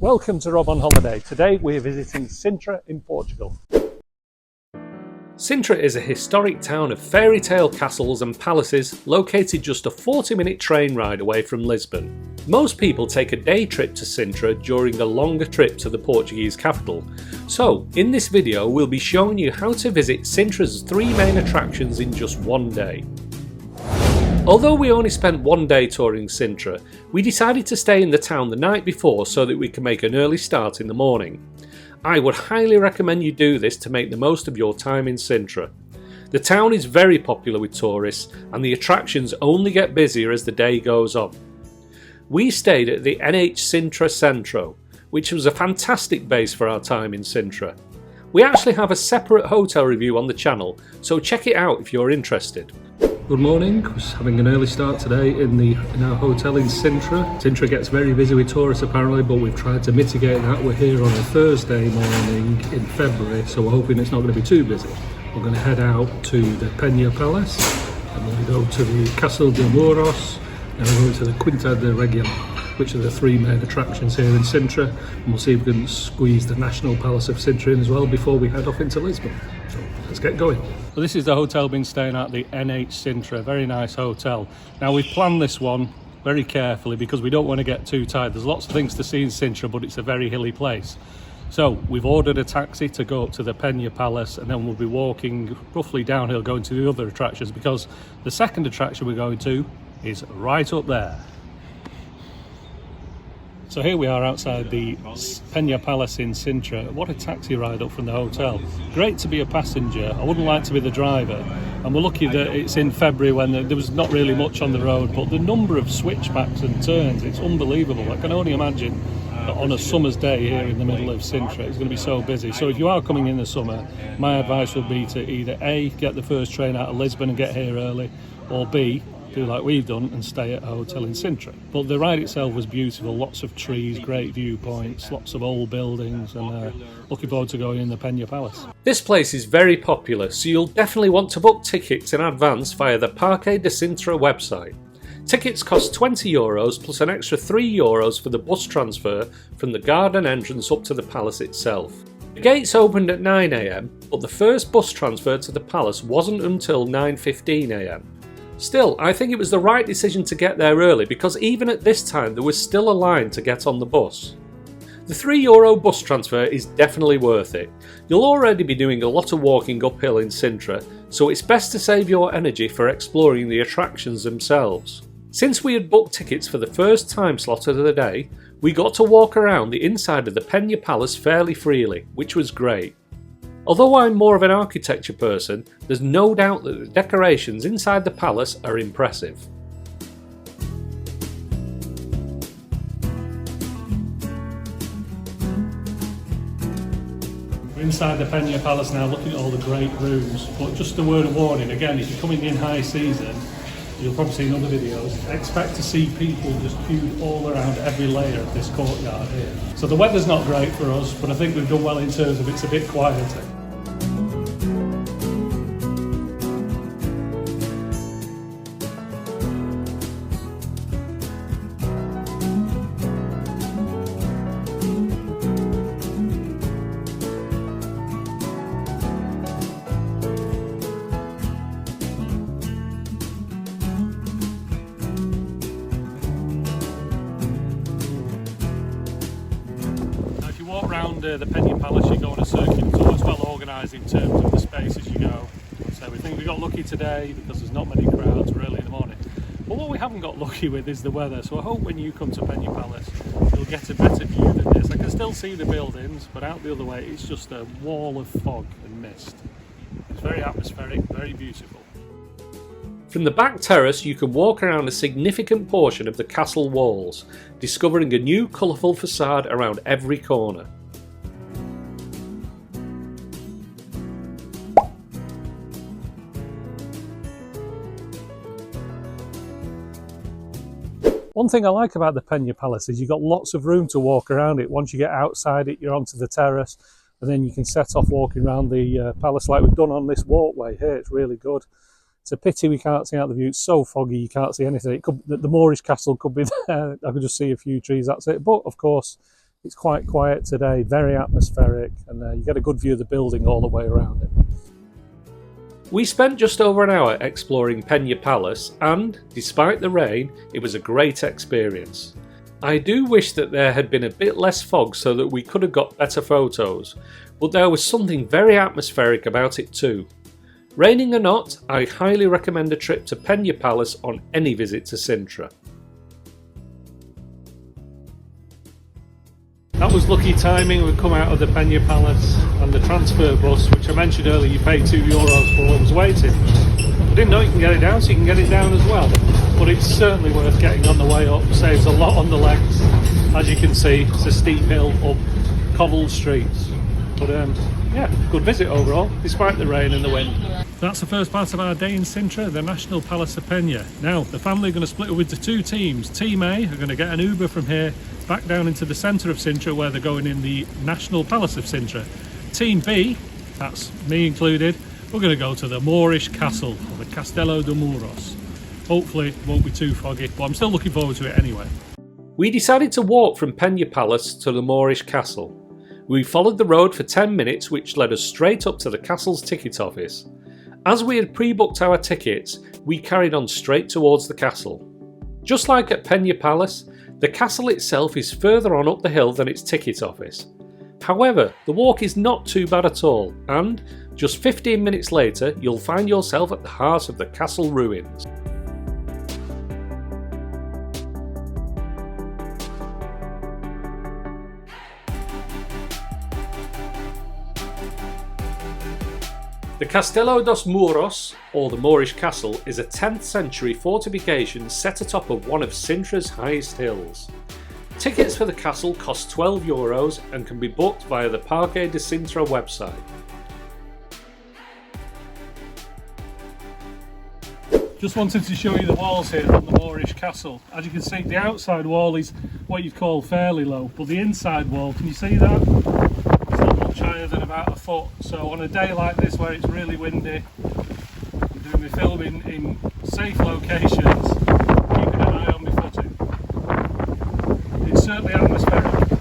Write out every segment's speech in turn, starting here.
Welcome to Rob on Holiday. Today we're visiting Sintra in Portugal. Sintra is a historic town of fairy tale castles and palaces located just a 40-minute train ride away from Lisbon. Most people take a day trip to Sintra during a longer trip to the Portuguese capital. So, in this video we'll be showing you how to visit Sintra's three main attractions in just one day. Although we only spent one day touring Sintra, we decided to stay in the town the night before so that we can make an early start in the morning. I would highly recommend you do this to make the most of your time in Sintra. The town is very popular with tourists and the attractions only get busier as the day goes on. We stayed at the NH Sintra Centro, which was a fantastic base for our time in Sintra. We actually have a separate hotel review on the channel, so check it out if you're interested. Good morning, we're having an early start today in our hotel in Sintra. Sintra gets very busy with tourists apparently, but we've tried to mitigate that. We're here on a Thursday morning in February, so we're hoping it's not going to be too busy. We're going to head out to the Pena Palace, and then we go to the Castle de Moorish, and we're going to the Quinta da Regaleira, which are the three main attractions here in Sintra, and we'll see if we can squeeze the National Palace of Sintra in as well before we head off into Lisbon. So let's get going. So this is the hotel we've been staying at, the NH Sintra, very nice hotel. Now we've planned this one very carefully because we don't want to get too tired. There's lots of things to see in Sintra, but it's a very hilly place. So we've ordered a taxi to go up to the Pena Palace, and then we'll be walking roughly downhill going to the other attractions, because the second attraction we're going to is right up there. So here we are outside the Pena Palace in Sintra. What a taxi ride up from the hotel. Great to be a passenger. I wouldn't like to be the driver. And we're lucky that it's in February when there was not really much on the road, but the number of switchbacks and turns, it's unbelievable. I can only imagine that on a summer's day here in the middle of Sintra, it's going to be so busy. So if you are coming in the summer, my advice would be to either A, get the first train out of Lisbon and get here early, or B, do like we've done and stay at a hotel in Sintra. But the ride itself was beautiful, lots of trees, great viewpoints, lots of old buildings, and looking forward to going in the Pena Palace. This place is very popular, so you'll definitely want to book tickets in advance via the Parque de Sintra website. Tickets cost €20 plus an extra €3 for the bus transfer from the garden entrance up to the palace itself. The gates opened at 9 AM, but the first bus transfer to the palace wasn't until 9:15 AM. Still, I think it was the right decision to get there early, because even at this time there was still a line to get on the bus. The €3 bus transfer is definitely worth it. You'll already be doing a lot of walking uphill in Sintra, so it's best to save your energy for exploring the attractions themselves. Since we had booked tickets for the first time slot of the day, we got to walk around the inside of the Pena Palace fairly freely, which was great. Although I'm more of an architecture person, there's no doubt that the decorations inside the palace are impressive. We're inside the Pena Palace now, looking at all the great rooms, but just a word of warning, again, if you're coming in high season, you'll probably see in other videos, expect to see people just queued all around every layer of this courtyard here. So the weather's not great for us, but I think we've done well in terms of it's a bit quieter. Walk around the Pena Palace, you go on a circular tour. It's well organised in terms of the spaces you go. So we think we got lucky today because there's not many crowds early in the morning. But what we haven't got lucky with is the weather. So I hope when you come to Pena Palace, you'll get a better view than this. I can still see the buildings, but out the other way, it's just a wall of fog and mist. It's very atmospheric, very beautiful. From the back terrace you can walk around a significant portion of the castle walls, discovering a new colourful facade around every corner. One thing I like about the Pena Palace is you've got lots of room to walk around it. Once you get outside it, you're onto the terrace, and then you can set off walking around the palace like we've done on this walkway here. It's really good. It's a pity we can't see out the view. It's so foggy you can't see anything. The Moorish Castle could be there. I could just see a few trees, that's it. But of course, It's quite quiet today, very atmospheric, and you get a good view of the building all the way around it. We spent just over an hour exploring Pena Palace and, despite the rain, it was a great experience. I do wish that there had been a bit less fog so that we could have got better photos, but there was something very atmospheric about it too. Raining or not, I highly recommend a trip to Pena Palace on any visit to Sintra. That was lucky timing. We'd come out of the Pena Palace and the transfer bus, which I mentioned earlier you pay €2 for, was waiting. I didn't know you can get it down, so you can get it down as well. But it's certainly worth getting on the way up, saves a lot on the legs. As you can see, it's a steep hill up cobbled streets. But yeah, good visit overall, despite the rain and the wind. That's the first part of our day in Sintra, the National Palace of Pena. Now, the family are going to split up into two teams. Team A are going to get an Uber from here back down into the centre of Sintra, where they're going in the National Palace of Sintra. Team B, that's me included, we're going to go to the Moorish Castle, or the Castello de Muros. Hopefully it won't be too foggy, but I'm still looking forward to it anyway. We decided to walk from Pena Palace to the Moorish Castle. We followed the road for 10 minutes, which led us straight up to the castle's ticket office. As we had pre-booked our tickets, we carried on straight towards the castle. Just like at Pena Palace, the castle itself is further on up the hill than its ticket office. However, the walk is not too bad at all, and just 15 minutes later you'll find yourself at the heart of the castle ruins. The Castello dos Muros, or the Moorish Castle, is a 10th century fortification set atop of one of Sintra's highest hills. Tickets for the castle cost €12 and can be booked via the Parque de Sintra website. Just wanted to show you the walls here on the Moorish Castle. As you can see, the outside wall is what you'd call fairly low, but the inside wall, can you see that? It's not much higher than about a foot. So on a day like this where it's really windy, I'm doing my filming in safe locations, keeping an eye on my footing. It's certainly atmospheric.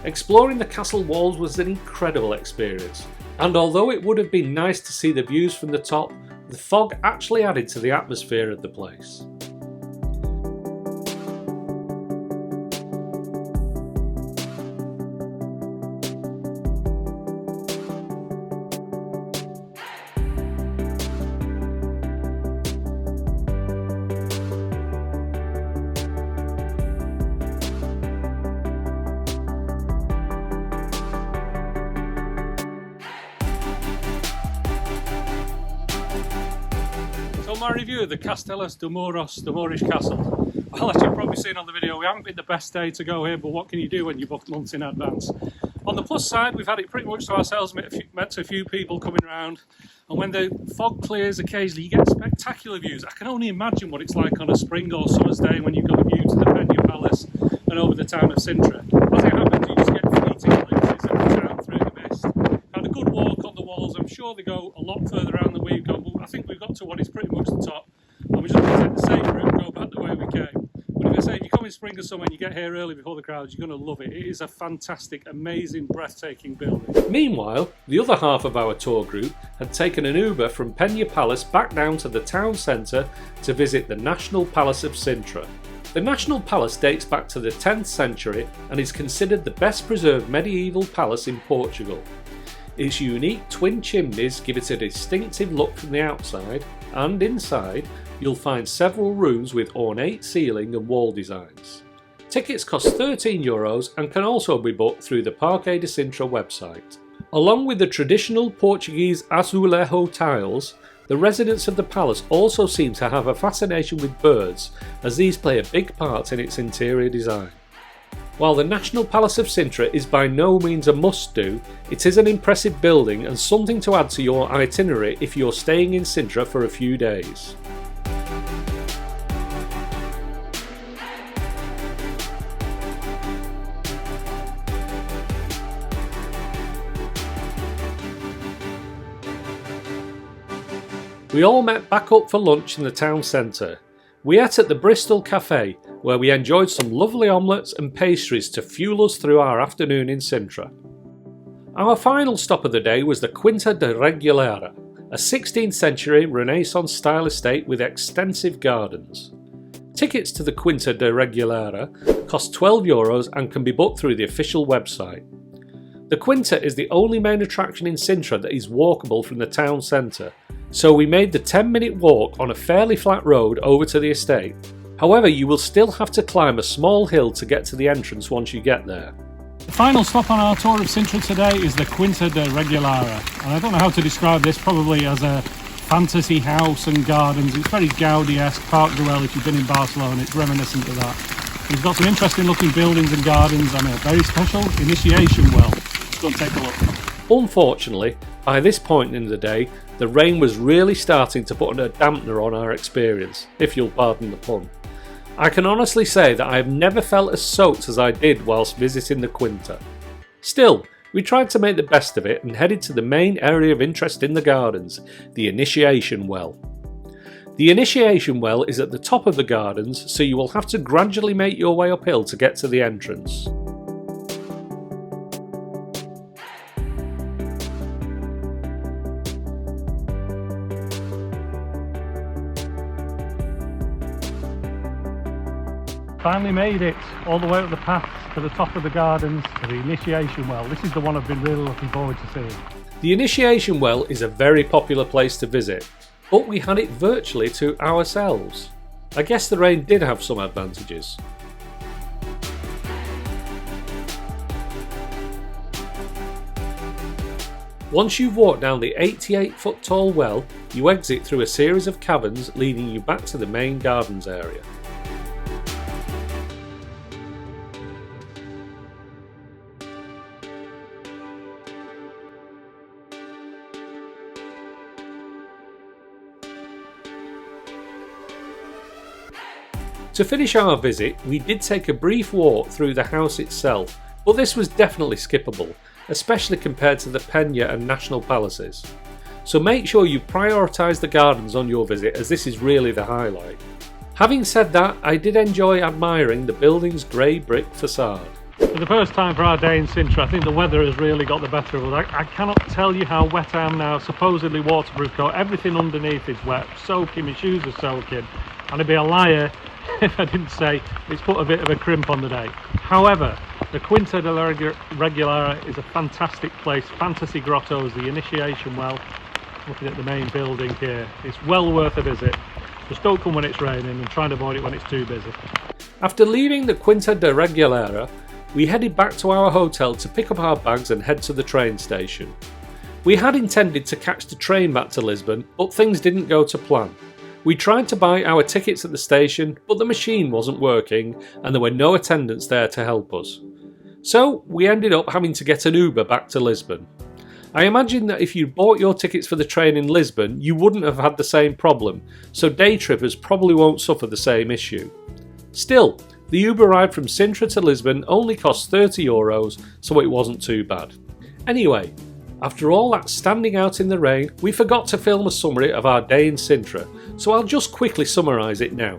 Exploring the castle walls was an incredible experience, and although it would have been nice to see the views from the top, the fog actually added to the atmosphere of the place. My review of the Castellos de Muros, the Moorish Castle. Well, as you've probably seen on the video, we haven't been the best day to go here, but what can you do when you book months in advance? On the plus side, we've had it pretty much to ourselves, met to a few people coming around, and when the fog clears occasionally, you get spectacular views. I can only imagine what it's like on a spring or summer's day when you've got a view to the Pena Palace and over the town of Sintra. As it happens, you just get fleeting glimpses of the town through the mist. Had a good walk on the walls. I'm sure they go a lot further around than we've gone, but I think we've got to what is pretty much the top, and we're just going to take the safe route and go back the way we came. But if I say, if you come in spring or summer and you get here early before the crowds, you're going to love it. It is a fantastic, amazing, breathtaking building. Meanwhile, the other half of our tour group had taken an Uber from Pena Palace back down to the town centre to visit the National Palace of Sintra. The National Palace dates back to the 10th century and is considered the best preserved medieval palace in Portugal. Its unique twin chimneys give it a distinctive look from the outside, and inside you'll find several rooms with ornate ceiling and wall designs. Tickets cost €13 and can also be booked through the Parque de Sintra website. Along with the traditional Portuguese azulejo tiles, the residents of the palace also seem to have a fascination with birds, as these play a big part in its interior design. While the National Palace of Sintra is by no means a must-do, it is an impressive building and something to add to your itinerary if you're staying in Sintra for a few days. We all met back up for lunch in the town centre. We ate at the Bristol Cafe, where we enjoyed some lovely omelettes and pastries to fuel us through our afternoon in Sintra. Our final stop of the day was the Quinta da Regaleira, a 16th century Renaissance style estate with extensive gardens. Tickets to the Quinta da Regaleira cost €12 and can be booked through the official website. The Quinta is the only main attraction in Sintra that is walkable from the town centre, so we made the 10-minute walk on a fairly flat road over to the estate. However, you will still have to climb a small hill to get to the entrance once you get there. The final stop on our tour of Sintra today is the Quinta da Regaleira, and I don't know how to describe this, probably as a fantasy house and gardens. It's very Gaudi-esque, Park Güell if you've been in Barcelona, it's reminiscent of that. It's got some interesting looking buildings and gardens and a very special initiation well. Let's go and take a look. Unfortunately, by this point in the day, the rain was really starting to put a dampener on our experience, if you'll pardon the pun. I can honestly say that I have never felt as soaked as I did whilst visiting the Quinta. Still, we tried to make the best of it and headed to the main area of interest in the gardens, the initiation well. The initiation well is at the top of the gardens, so you will have to gradually make your way uphill to get to the entrance. Finally made it all the way up the path to the top of the gardens to the initiation well. This is the one I've been really looking forward to seeing. The initiation well is a very popular place to visit, but we had it virtually to ourselves. I guess the rain did have some advantages. Once you've walked down the 88-foot tall well, you exit through a series of caverns leading you back to the main gardens area. To finish our visit, we did take a brief walk through the house itself, but this was definitely skippable, especially compared to the Pena and National Palaces. So make sure you prioritise the gardens on your visit, as this is really the highlight. Having said that, I did enjoy admiring the building's grey brick facade. For the first time for our day in Sintra, I think the weather has really got the better of us. I cannot tell you how wet I am now. Supposedly waterproof coat, everything underneath is wet, soaking, my shoes are soaking, and I'd be a liar if I didn't say it's put a bit of a crimp on the day. However, the Quinta da Regaleira is a fantastic place. Fantasy grottos, the initiation well, looking at the main building here. It's well worth a visit. Just don't come when it's raining and try and avoid it when it's too busy. After leaving the Quinta da Regaleira, we headed back to our hotel to pick up our bags and head to the train station. We had intended to catch the train back to Lisbon, but things didn't go to plan. We tried to buy our tickets at the station, but the machine wasn't working and there were no attendants there to help us. So we ended up having to get an Uber back to Lisbon. I imagine that if you bought your tickets for the train in Lisbon, you wouldn't have had the same problem, so day trippers probably won't suffer the same issue. Still, the Uber ride from Sintra to Lisbon only cost €30, so it wasn't too bad. Anyway, after all that standing out in the rain, we forgot to film a summary of our day in Sintra, so I'll just quickly summarise it now.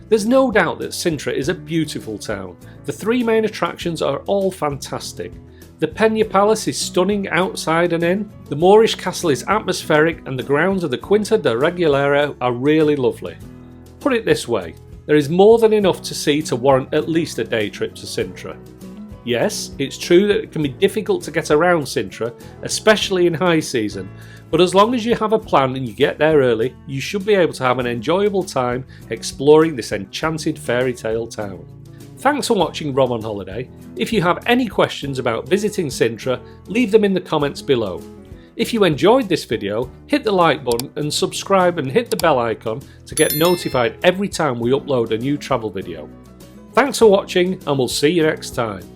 There's no doubt that Sintra is a beautiful town. The three main attractions are all fantastic. The Pena Palace is stunning outside and in, the Moorish Castle is atmospheric, and the grounds of the Quinta da Regaleira are really lovely. Put it this way, there is more than enough to see to warrant at least a day trip to Sintra. Yes, it's true that it can be difficult to get around Sintra, especially in high season, but as long as you have a plan and you get there early, you should be able to have an enjoyable time exploring this enchanted fairy tale town. Thanks for watching Rob on Holiday. If you have any questions about visiting Sintra, leave them in the comments below. If you enjoyed this video, hit the like button and subscribe and hit the bell icon to get notified every time we upload a new travel video. Thanks for watching and we'll see you next time.